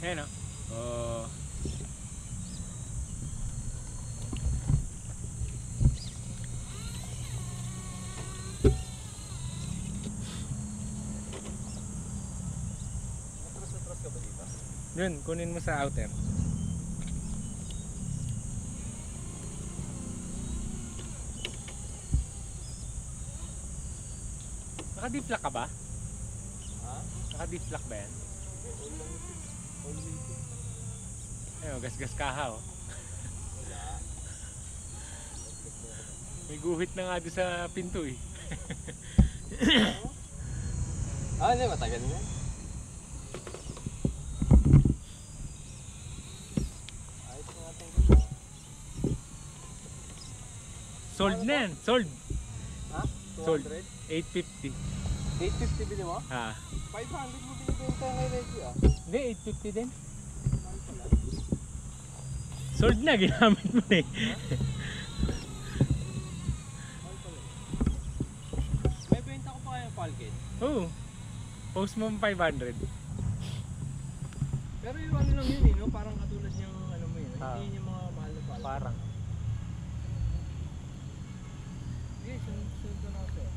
Ayan o. Oh. Atras ka ba dito? Yun, kunin mo sa outer. Naka-deflect ka ba? Ha? Naka-deflect ba yan? All lang ito. All ito. Ayun, gas-gas kaha oh. Wala. May guhit na nga doon sa pinto eh. Hindi, matagal na. Ayos na natin dito. Sold na yan, sold. Ha? Sold. 200? 850. 850 bili mo? Ah. 500 mo binibenta kay Reggie ah. Hindi, 850 din. Mahal pala. Sold na, ginamit mo na eh. Mahal pala. May benta ko pa kaya Falcon. Oo. Post mo 500. Pero yung ano lang yun eh, no? Parang katulad niyang ano mo yun. Ah. Hindi yun yung mga mahal na Falcon. Parang. Sige, sunod ko na ako sa'yo.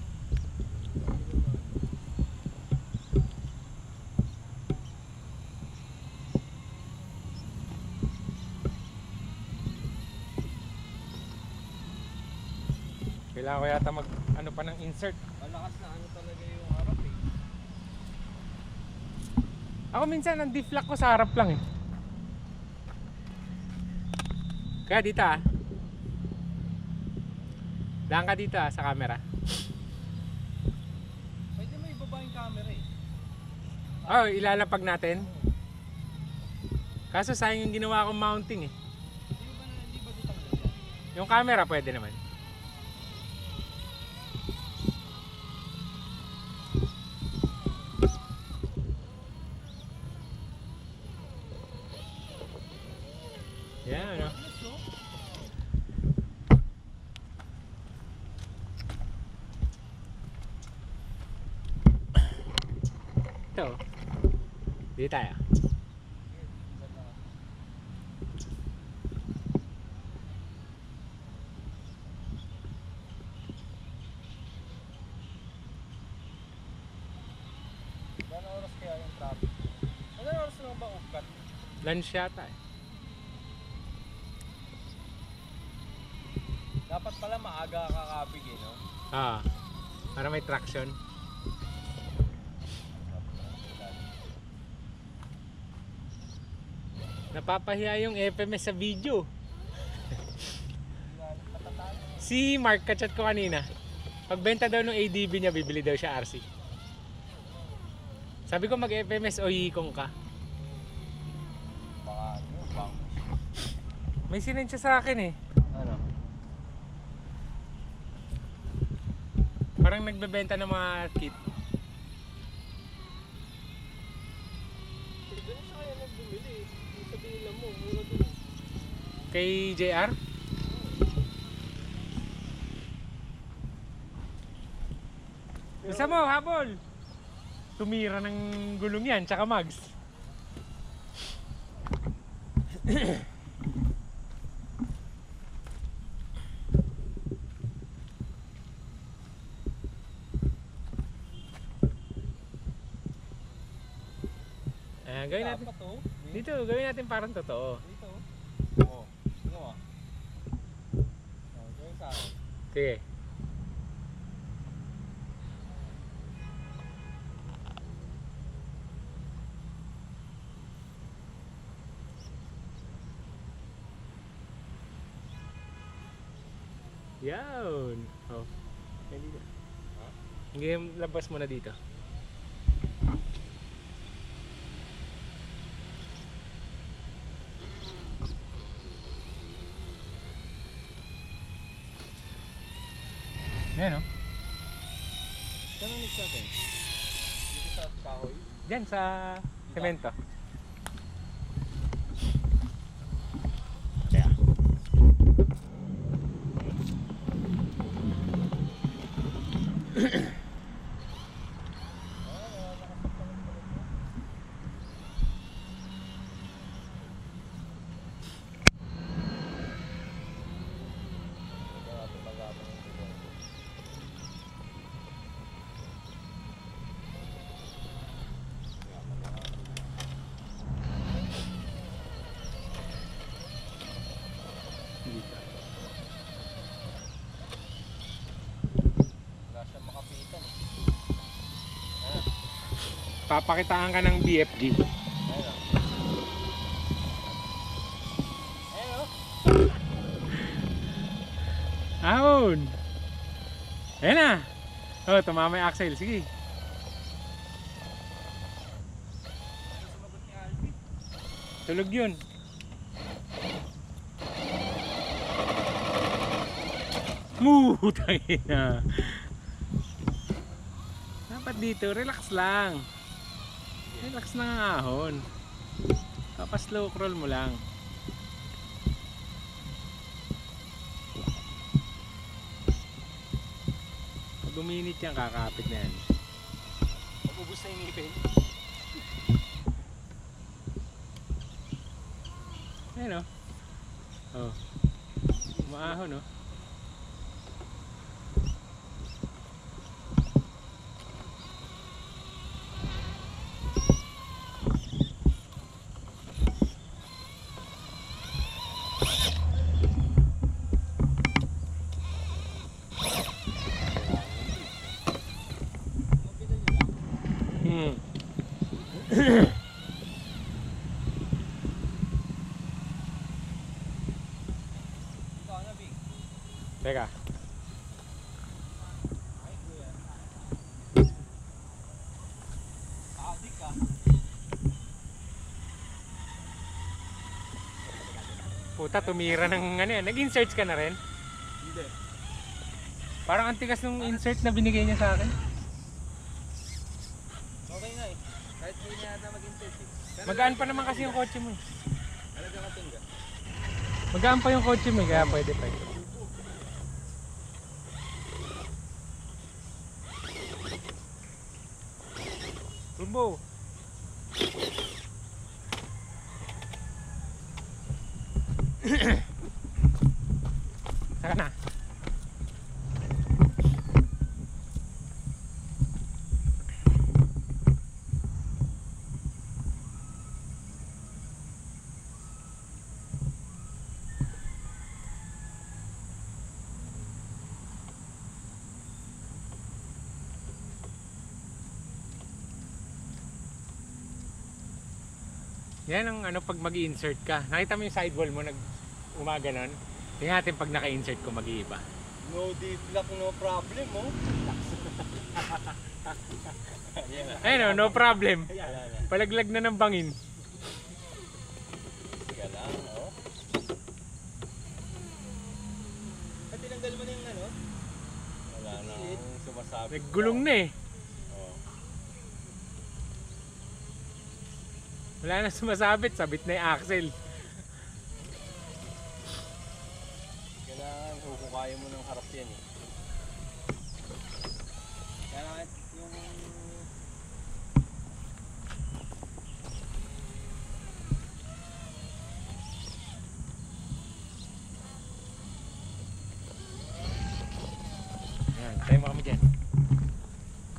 Kailangan ko yata mag ano pa ng insert. Malakas na ano talaga yung harap eh. Ako minsan ang deflect ko sa harap lang eh. Kaya dito ah. Daan ka dito ah, sa camera. Pwede mo ibaba yung camera eh. Oh, ilalapag natin. Kaso sayang yung ginawa kong mounting eh. Hindi ba dito yan? Yung camera pwede naman. Yan ano. Ito. Dito tayo. Gano'ng oras kaya yung traffic? Anong oras lang ba ugat? Lunch yata eh. Dapat pala maaga kakapig eh, no? Ah. Para may traction. Napapahiya yung FMS sa video. Si Mark, kachat ko kanina. Pagbenta daw ng ADB niya, bibili daw siya RC. Sabi ko mag-FMS o hikong ka. Baka ano, bang. May sinend siya sa akin eh. Ano? Parang nagbebenta ng mga kit. Pwede na siya kaya nagbumili eh. Sabihin lang mo, mura dun eh. Kay JR. Gusto mo, habol. Tumira ng gulong yan, tsaka mags. Gawin natin. Dapat to. Dito, gawin natin parang totoo. Dito. Oo. Tingnan mo. Gawin sa akin. Sige. Yan. Oh. Yan dito. Ngayon, labas mo na dito. Yan o. Saan ang next natin? Dito sa kahoy? Diyan sa semento. Kaya. papakitaan ka ng BFG. Ahon! Ayan na! Oh, tumama yung axle. Sige. Tulog yun. Tangin na. Dapat dito, relax lang. Relax lang ang ahon. Papaslow crawl mo lang. Pag uminit yan, kakapit na yan. Mag-ubus na yung ngipin. Ayan o. Oh. Umaahon o. Teka. Puta, tumira ng ano yan. Nag-insert ka na rin? Hindi. Parang ang tigas ng insert na binigay niya sa akin. Okay nga eh. Kahit hindi niya ata mag-insert eh. Magaan pa naman kasi yung kotse mo eh. Talaga katingga. Magaan pa yung kotse mo eh, kaya pwede pa eh. Turbo. Saka na. Yan ang ano pag mag-insert ka. Nakita mo yung sidewall mo nag umaganon. Tingnan natin pag naka-insert ko mag-iiba. No deep lock, no problem oh. Ayun o, no problem. Palaglag na ng bangin. Sige lang oh. At tinanggal mo na yung ano? Wala na akong sumasabi. Naggulong na eh. Oh. Wala na sumasabit, sabit na yung axle. Kailangan hukukayin mo ng harap yan eh. Kailangan yung... Ayan, tayo mo kami dyan.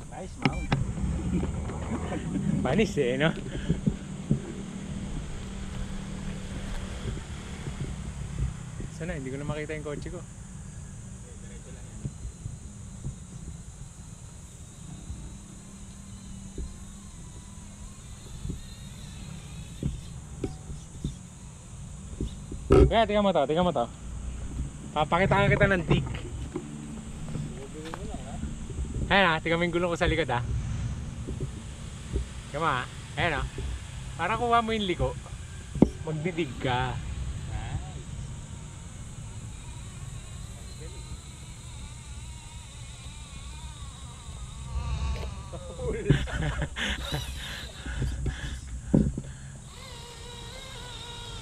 Nice mount. Panis eh, no? Sana, hindi ko na makita yung kotse ko. Kaya, tingnan mo to, tingnan mo to. Papakitaan kita ng dig. Ayan ha, tingnan mo yung gulong ko sa likod ha. Tingnan mo ha, ayan ha. Para kuha mo yung liko, magdidig ka.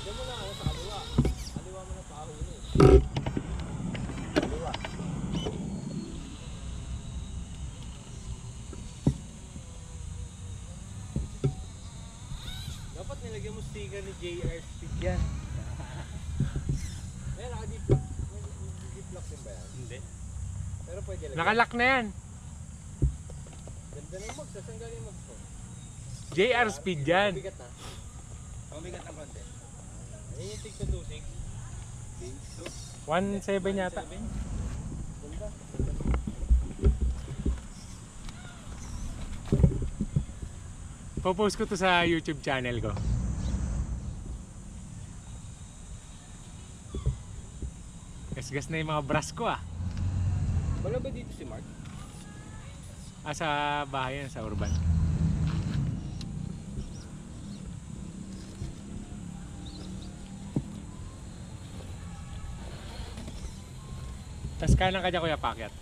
Diyan mo na ano sa kaliwa. Kaliwa mo na pa ako eh. Kaliwa. Dapat nilagyan mo sticker ni JR Speed yan. May naka-deep lock. May deep lock din ba yan? Hindi. Pero pwede lagyan. Nakalock na yan. Ganda ng mags. Saan galing mags ko? JR Speed yan. Mabigat na. Mabigat ng konti. Ayun yung tig 226. 1.7 yata. Ganda. Popost ko to sa YouTube channel ko. Gas-gas na yung mga brass ko ah. Wala ba dito si Mark? Sa bahay yan, sa urban. Tas kanan ka dyan, Kuya Pakyat.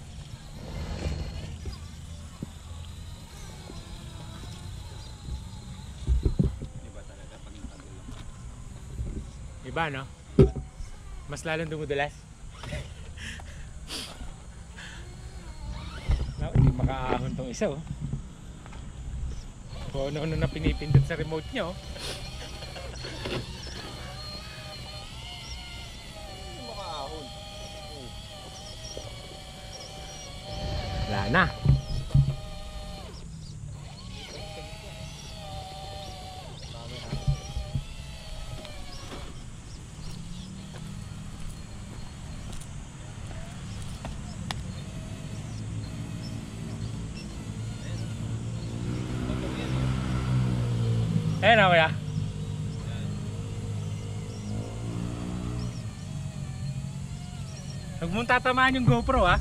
Iba talaga pag nakagulo. Iba, no? Mas lalong dumudulas. Naku, hindi makaahon tong isa, oh. Kung ano-ano na pinipindot sa remote niya, oh. Hindi makaahon. Wala na. Ayan na, Kuya. Huwag mong tatamaan yung GoPro, ha.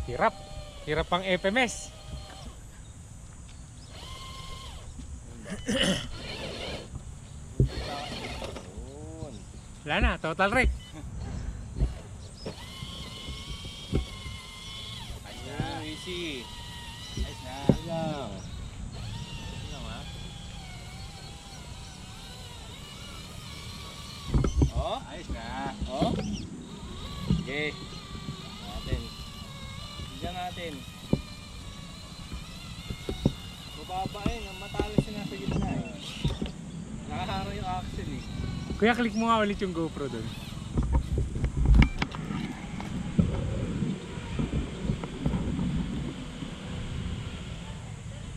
Hirap. Hirap ang FMS. Wala na, total wreck. Easy. Ayos na. Lang. Lang ha. Oh, ayos na. Oh. Okay. Natin. Diyan natin. Mababa eh. Ang matalas yung nasa gitna eh. Nakahara yung axle eh. Kuya, click mo nga ulit yung GoPro doon.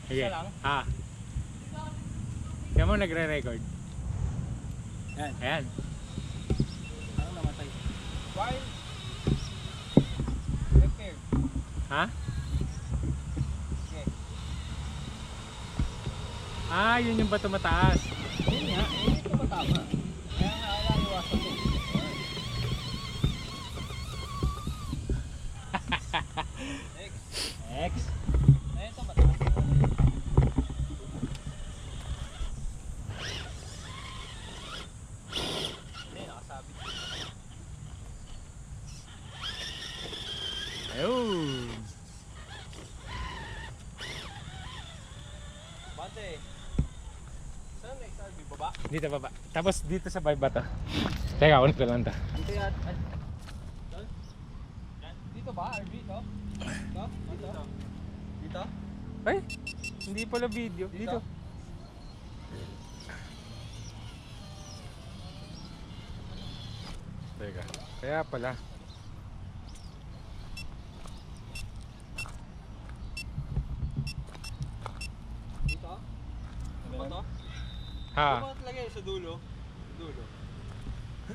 Sige. Isa lang? Kaya mo nagre-record. Yan. Ayan. Ano namatay? While repaired. Ha? Okay. Yun yung bato mataas. Yun nga. Eh, ito ba tama? Kaya nga kailangan iwasan ito. X. X. Eh, ito mataas. Hindi, nakasabit. Ayun. Bante. Saan na XRB? Baba? Dito baba. Tapos dito sa may bato. Teka, ulit ko lang to. Ito yan. Dito ba? RB? Ito? Ito? Dito? Dito? Ay, hindi pala video. Dito. Teka, kaya pala. Dito? Ano ba to? Ha? Ano ba talaga yun sa dulo? Dulo?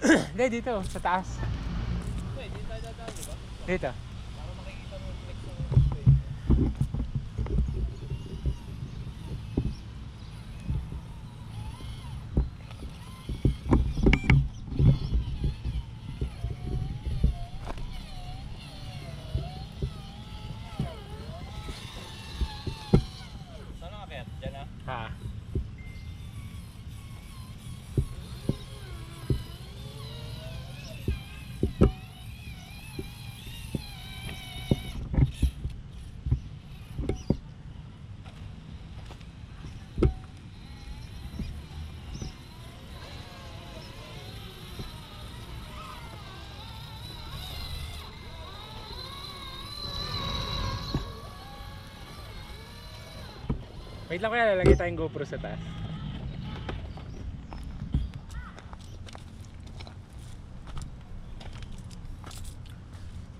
Hindi, dito. Sa taas. Hindi, dito tayo dadaan, di ba? Dito. Para makikita mo yung flex ng display. Saan nakakayat? Diyan na? Ha? Wait lang, kaya lalagay tayong GoPro sa taas.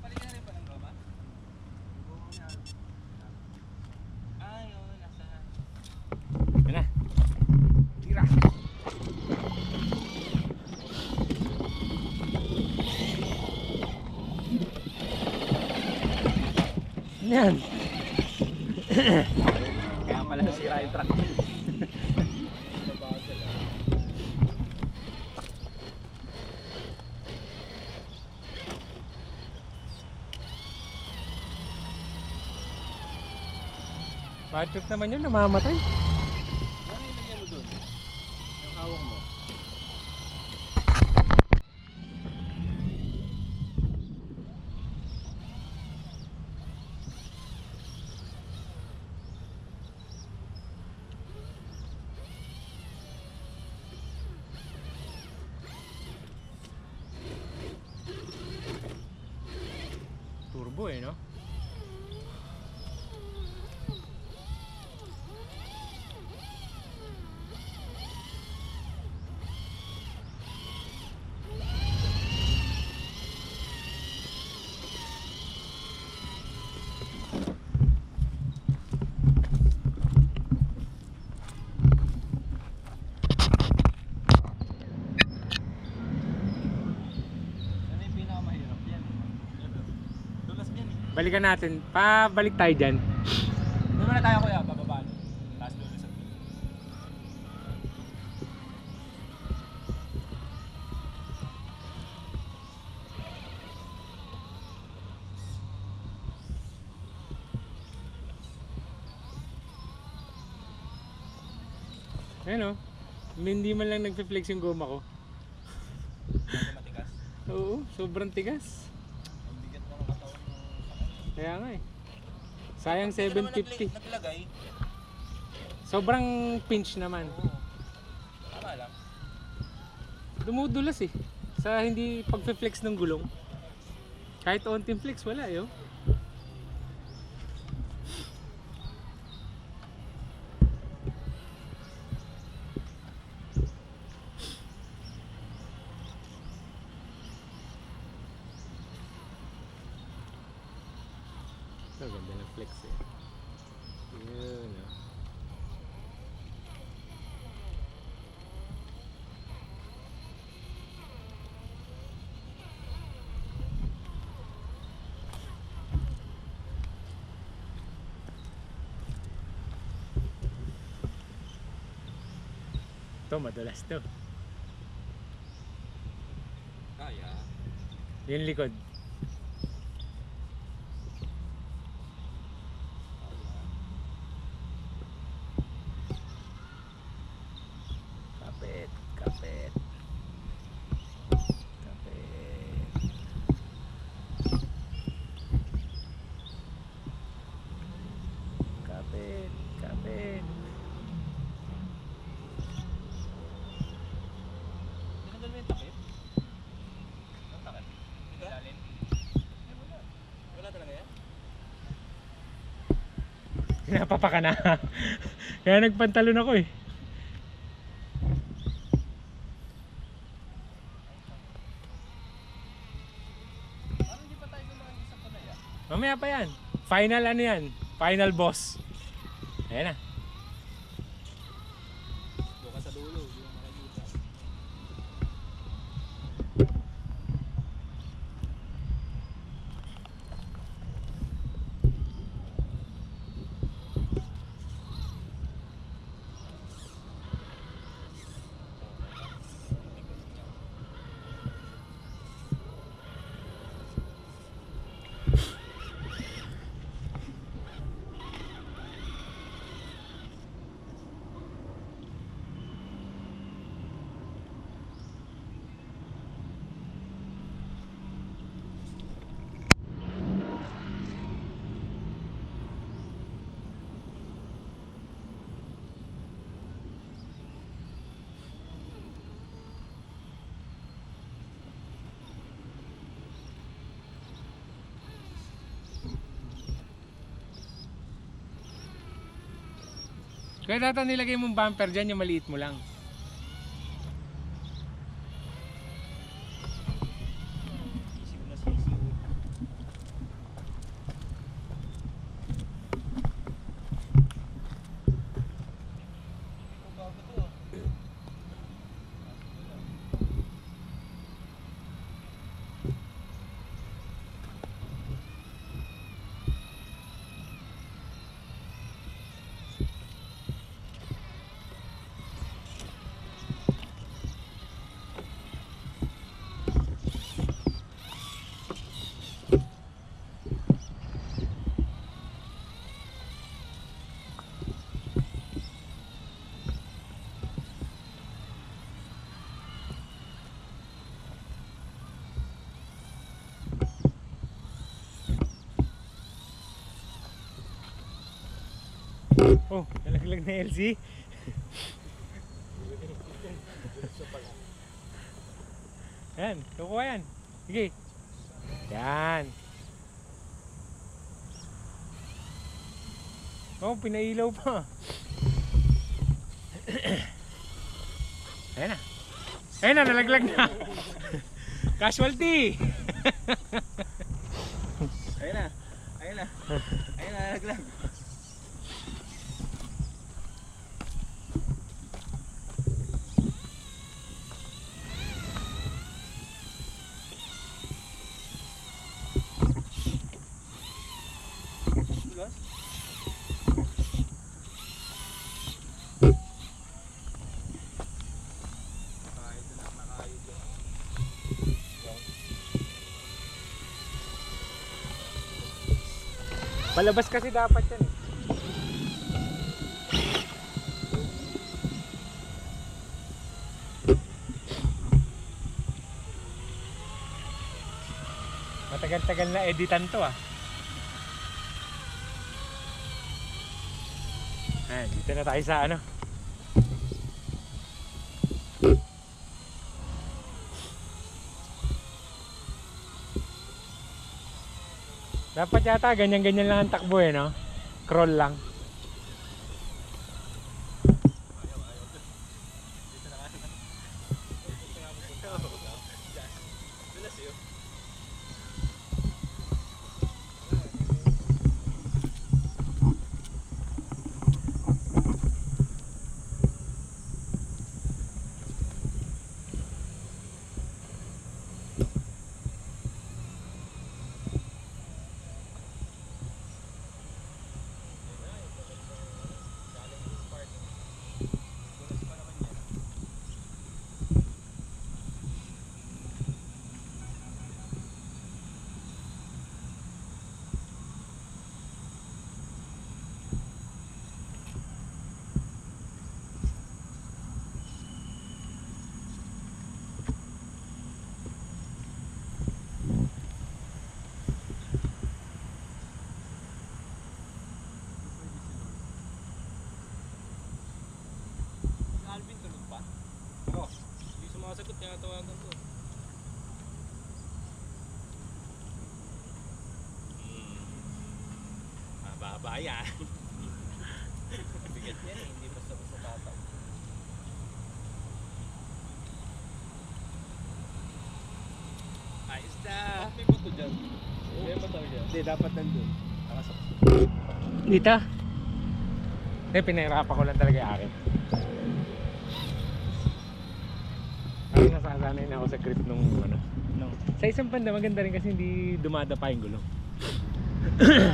Paligyan rin pa ng goma? Ay, oo, nasa... Yan na. Tira. Yan. Kaya pala nasira yung truck. Bad trip naman yun, namamatay. Ano yung lagyan mo dun? Yung hawak mo. Turbo eh, no? Ano yung pinakamahirap yan? Dulas yan eh. Balikan natin. Pabalik tayo dyan. Doon muna tayo kuya, bababa. Tapos doon sa Ayun o. Hindi man lang nagpe-flex yung goma ko. matigas. Oo, sobrang tigas. Ang bigat mo ng katawan mo. Kaya nga eh. Sayang 750. Naglagay. Sobrang pinch naman. Oo. Tama lang. Dumudulas eh. Sa hindi pagpe-flex ng gulong. Kahit onting flex, wala eh. Oh. Ito, ganda ng flex eh. Yun oh. Ito, madulas to. Kaya. Yung likod. Kapit, kapit. Kapit. Kapit, kapit. Tinanggal mo yung takip? Ang takip? Ilalim? Eh wala. Wala talaga yan? Napapa ka na. Kaya nagpantalon ako eh. Parang hindi pa tayo gumawa sa Punaya. Mamaya pa yan. Final ano yan? Final boss. Ayan na. Doon ka sa dulo, hindi mo makikita. Kaya data nilagay mong bumper dyan, yung maliit mo lang. Isip na sisi. Bago to ah. Oh, nalaglag na LC. Yan, kukuha yan. Sige. Yan. Oh, pinailaw pa. Ayan na. Ayan na, nalaglag na. Casualty. Ayun na. Ayun na. Ayun na, nalaglag. Tulos? Kahit na nakayod yun. Palabas kasi dapat yan eh. Matagal-tagal na editan to ah. Ayan, dito na tayo sa ano. Dapat yata ganyan-ganyan lang ang takbo eh, no? Crawl lang. Alvin tulog pa? Oo. Hindi sumasagot, tinatawagan ko. Mababa yan. Bigat yan eh, hindi basta-basta tataw. Ayos na! May bato dyan. May bato dyan. Hindi, dapat nandun. Nakasok. Dito? Pinahirapan ko lang talaga yung akin. Ay, nasasanay na ako sa grip nung ano. No. Sa isang banda maganda rin kasi hindi dumadapa yung gulong.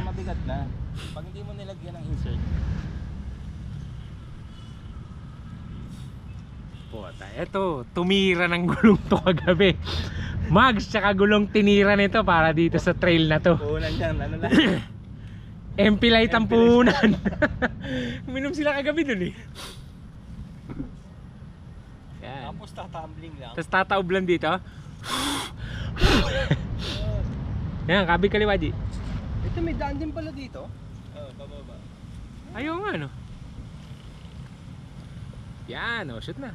Mabigat na. Pag hindi mo nilagyan ng insert. Puta, eto, tumira ng gulong to kagabi. Mags, tsaka gulong tinira nito para dito sa trail na to. Puhunan dyan, ano lang. MP light ang puhunan. Minom sila kagabi dun eh. Yan. Tapos tatumbling lang. Tapos tataob lang dito. Yan, kabi kaliwa di. Ito may daan din pala dito. Oo, pababa. Ayaw nga no. Yan, oh, shoot na.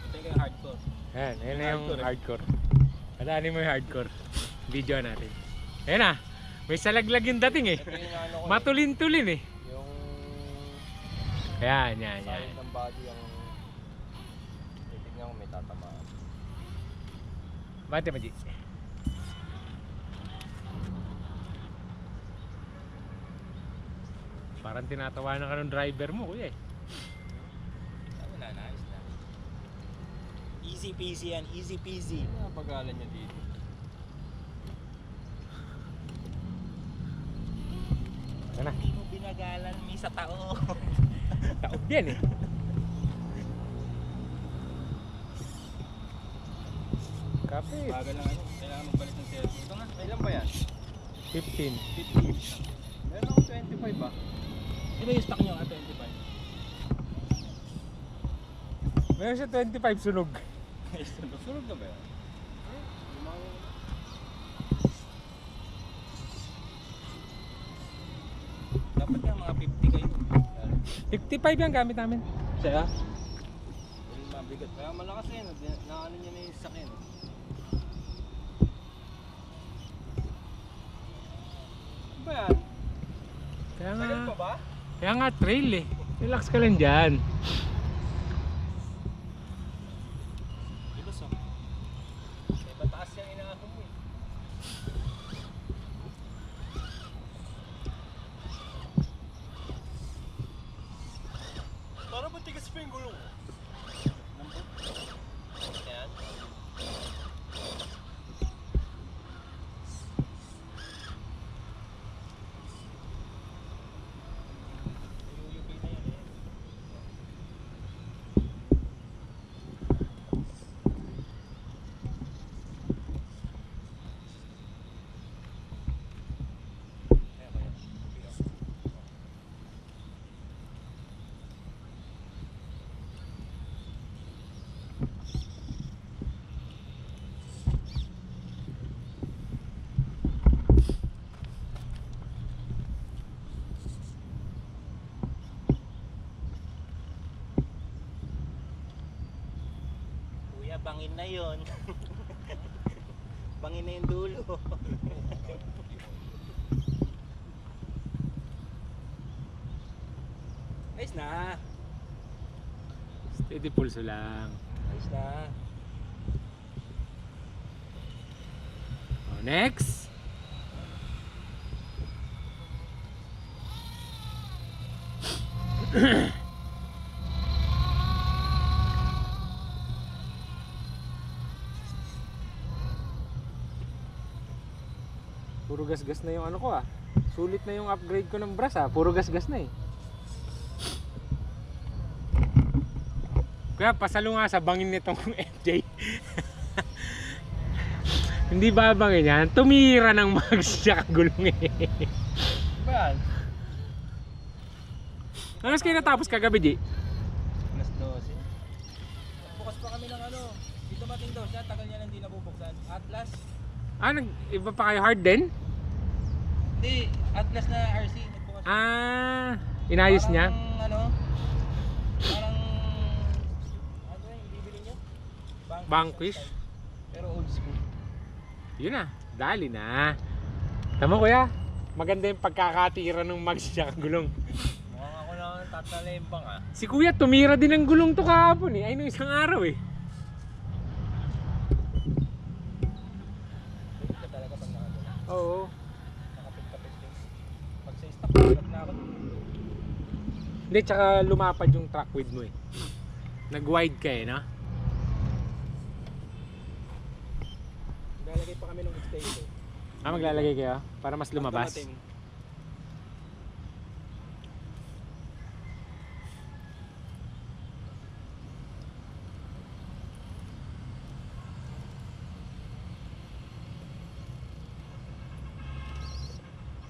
Ito yung hardcore. Yan, yan na yung Hardcore eh. hardcore. Patanin mo yung hardcore. Video natin. Ayan na. May salaglag yung dating eh. Ito yung ano ko Matulin-tulin eh. yung Yan, yan, yan. side ng body ang titignan ko may tatamaan. Bate, Maji. Parang tinatawanan ka ng driver mo, kuya eh. Wala na, ayos na. Easy peasy yan, easy peasy. Ano ang pag-alan niya dito? Ano na? Hindi mo binagalan, may sa tao. Taob yan eh. Kapit. Bagal lang ano, kailangan magpalit ng cellphone. Ito nga, kailan ba yan? 15. 15. Meron ako 25 ba? Di ba yung stock nyo nga 25? Meron siya 25 sunog. Sunod na ba yan? Dapat nga mga 50 kayo. 55 yung gamit namin. Siya? Yung mabigat. Kaya malakas yan. Naano niya na yung sakin. Ano ba yan? Kaya Tagal pa nga, ba? kaya nga trail eh. Relax ka lang dyan. Ilos oh. May mataas yung inaahon mo eh. Para ba tigas pa yung gulong? Yan. Uyuyupi na yan eh. Kaya ba yan? Kuya, bangin na yon. Bangin na yung dulo. Ayos na. Steady pulso lang. Ayos na. Oh, next. Puro gas-gas na yung ano ko ah. Sulit na yung upgrade ko ng brass ah. Puro gas-gas na eh. Kaya pasalo nga sa bangin nitong FJ. Hindi babangin yan. Tumira ng mags siya kagulong eh. Ba yan? Ano kayo natapos kagabi, G? Plus 12. Bukas pa kami ng ano. Dito mating daw siya. Tagal niya lang hindi nabubuksan. Atlas. Ah, iba pa kayo hard din? Hindi. Atlas na RC. Nagbukas. Ah, inayos niya? Ano? Parang... Ano yung bibili niyo? Vanquish? Pero old school. Yun na, dali na. Tama kuya, maganda yung pagkakatira ng mags siya kagulong. Mukhang ako lang tatalembang ah. Si kuya tumira din ng gulong to kahapon eh. Ay nung isang araw eh. Hindi ka talaga pag nakagula. Oo. Nakapit-kapit din. Pag sa stock, hirap na ako. Hindi, tsaka lumapad yung track width mo eh. Nag-wide ka eh, no? Lalagay pa kami ng extension. Ah, maglalagay kayo para mas lumabas. Pag dumating.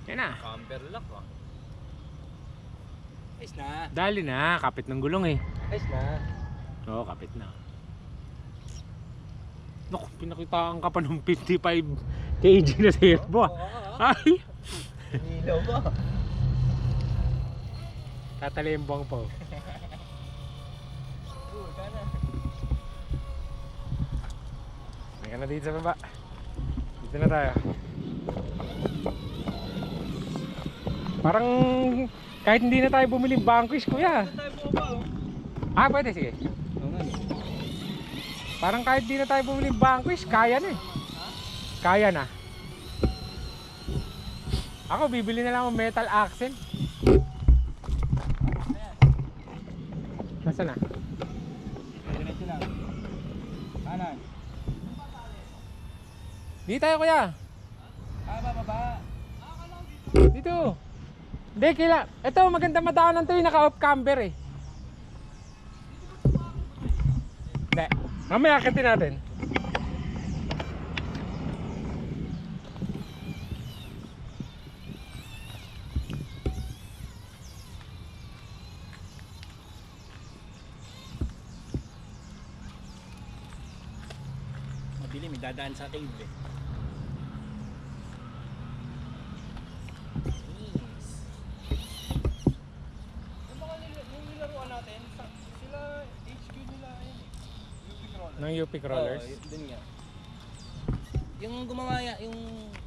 Yan na. Camber lock ah. Ayos na. Dali na, kapit ng gulong eh. Ayos na. Oo, kapit na. Naku, pinakitaan ka pa ng 55 kg na servo ah. Ay! Nilaw ba? Tatalembong po. Sana. May ka na dito sa baba. Dito na tayo. Parang kahit hindi na tayo bumili Vanquish kuya. Tayo bumaba oh. Ah, pwede, sige. Oo nga. Parang kahit di na tayo bumili Vanquish, kaya na eh. Kaya na. Ako, bibili na lang ng metal axle. Nasaan na? Diretso lang. Kanan. Dito tayo kuya. Baba. Dito. Hindi, kila. Ito, maganda madaanan to yung naka-off camber eh. Hindi. Mamaya akitin natin. Madilim, may dadaan sa cave eh. Yes. UP Crawlers? Oo, dun nga. Yung gumawa yung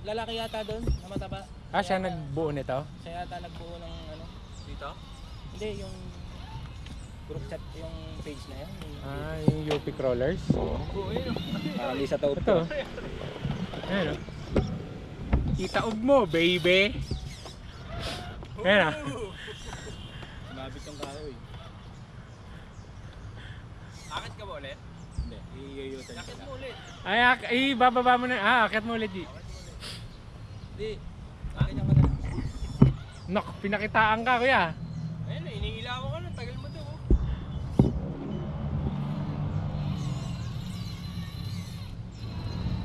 lalaki yata doon na mataba. Ah, siya nagbuo nito? Siya yata nagbuo ng ano dito? Hindi, yung group chat, yung page na yan. Ah, yung UP Crawlers? Oo, yun. Parang isa taon Ito. Ayan o. Itaob mo, baby! Ayan o. Mabit yung kahoy. Akit ka ba ulit? Hindi, i-u-turn ka. Akit mo ulit. Ay, bababa mo na. Akit mo ulit, G. Hindi. Ganyan ka na. Nok, pinakitaan ka, kuya. Ayun, inihila ko ka nun. Tagal mo to.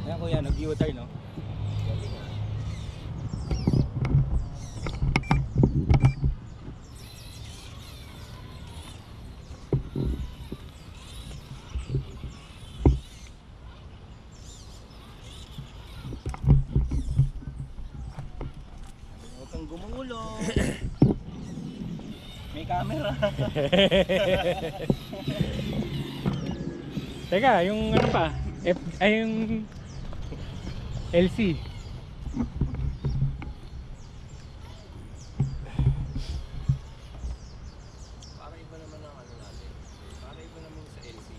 Ayan kuya, nag-u-turn no? Huwag kang gumulong. May camera. Teka, yung ano pa? Yung LC. Para iba naman ang ano natin. Para iba naman sa LC.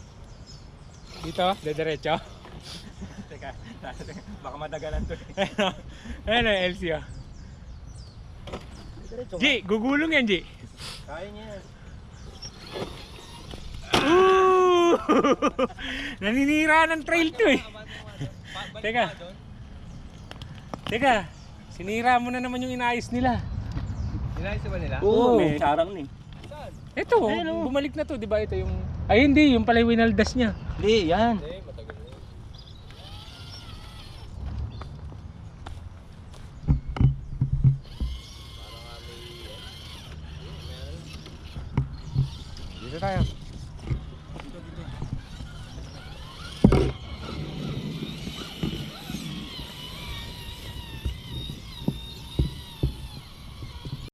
Dito, dediretso. Teka, baka madagalan to. Ayan ang LC oh. Diretso G, gugulong yan, G. Kaya niya yan. Ooh! Naninira ng trail to eh. Teka. Teka, sinira mo na naman yung inayos nila. Inayos ba nila? Oo, may sarang ni. Saan? Ito, bumalik na to, di ba? Ito yung... Ay hindi, yung pala yung winaldas niya. Hindi, yan. Hindi, matagal na yun. Dito tayo.